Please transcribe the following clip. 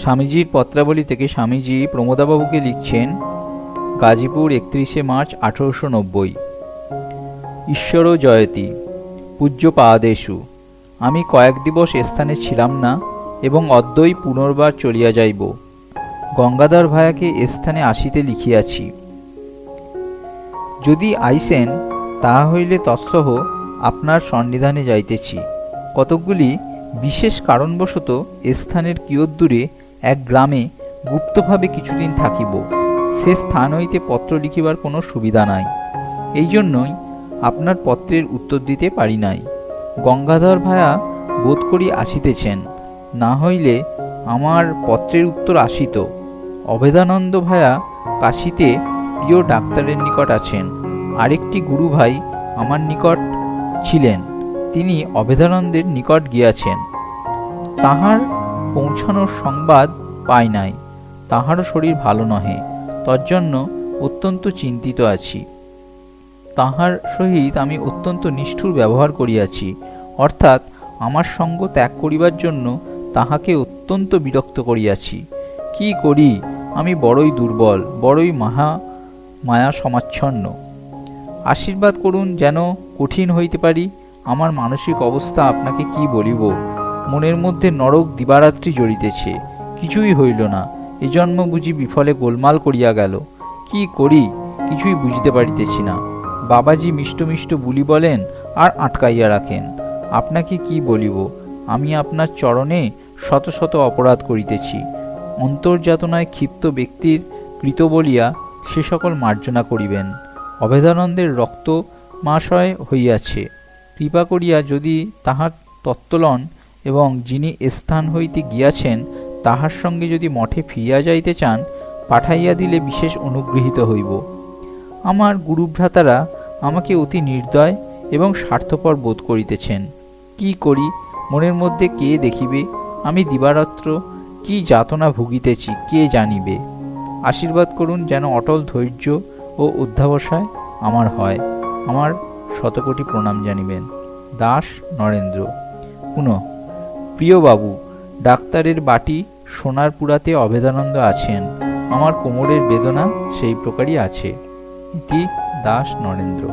স্বামীজির পত্রাবলী থেকে স্বামীজি প্রমোদাবাবুকে লিখছেন, গাজীপুর 31শে মার্চ 1890। ঈশ্বর জয়তি পূজ্য পাদেষু। আমি কয়েক দিবস স্থানে ছিলাম না এবং অদ্যই পুনর্বার চলিয়া যাইব। গঙ্গাধর ভায়াকে স্থানে আসিতে লিখিয়াছি। যদি আইসেন তাহা হইলে তৎসহ আপনার সন্নিধানে যাইতেছি। কতকগুলি বিশেষ কারণবশত স্থানের কিয়দ্দূরে এক গ্রামে গুপ্তভাবে কিছুদিন থাকিব। সে স্থান হইতে পত্র লিখিবার কোনো সুবিধা নাই। এই জন্যই আপনার পত্রের উত্তর দিতে পারি নাই। গঙ্গাধর ভায়া বোধ করি আসিতেছেন, না হইলে আমার পত্রের উত্তর আসিত। অভেদানন্দ ভায়া কাশীতে প্রিয় ডাক্তারের নিকট আছেন। আরেকটি গুরু ভাই আমার নিকট ছিলেন, তিনি অভেদানন্দের নিকট গিয়াছেন। তাহার পৌঁছানোর সংবাদ পাই নাই। তাহারও শরীর ভালো নহে, তজ্জন্য অত্যন্ত চিন্তিত আছি। তাহার সহিত আমি অত্যন্ত নিষ্ঠুর ব্যবহার করিয়াছি, অর্থাৎ আমার সঙ্গ ত্যাগ করিবার জন্য তাহাকে অত্যন্ত বিরক্ত করিয়াছি। কি করি, আমি বড়ই দুর্বল, বড়ই মায়া সমাচ্ছন্ন। আশীর্বাদ করুন যেন কঠিন হইতে পারি। আমার মানসিক অবস্থা আপনাকে কি বলিব। মনের মধ্যে নরক দিবারাত্রি জ্বলিতেছে। কিছুই হইল না, এ জন্ম বুঝি বিফলে গোলমাল করিয়া গেল। কি করি কিছুই বুঝিতে পারিতেছি না। বাবাজি মিষ্ট মিষ্ট বুলি বলেন আর আটকাইয়া রাখেন। আপনাকে কি বলিব, আমি আপনার চরণে শত শত অপরাধ করিতেছি। অন্তর্যাতনায় ক্ষিপ্ত ব্যক্তির কৃত বলিয়া সে সকল মার্জনা করিবেন। অভেদানন্দের রক্তমাশয় হইয়াছে। কৃপা করিয়া যদি তাহার তত্ত্ব লন এবং যিনি স্থান হইতে গিয়াছেন তাহার সঙ্গে যদি মঠে ফিরিয়া যাইতে চান, পাঠাইয়া দিলে বিশেষ অনুগৃহীত হইব। আমার গুরুভ্রাতারা আমাকে অতি নির্দয় এবং স্বার্থপর বোধ করিতেছেন। কি করি, মনের মধ্যে কে দেখিবে? আমি দিবারাত্র কি যাতনা ভুগিতেছি কে জানিবে। আশীর্বাদ করুন যেন অটল ধৈর্য ও অধ্যাবসায় আমার হয়। আমার শতকোটি প্রণাম জানিবেন। দাস নরেন্দ্র। পুনঃ, প্রিয় বাবু, ডাক্তারের বাটি সোনারপুরাতে অভেদানন্দ আছেন। আমার কোমরের বেদনা সেই প্রকারই আছে। ইতি দাস নরেন্দ্র।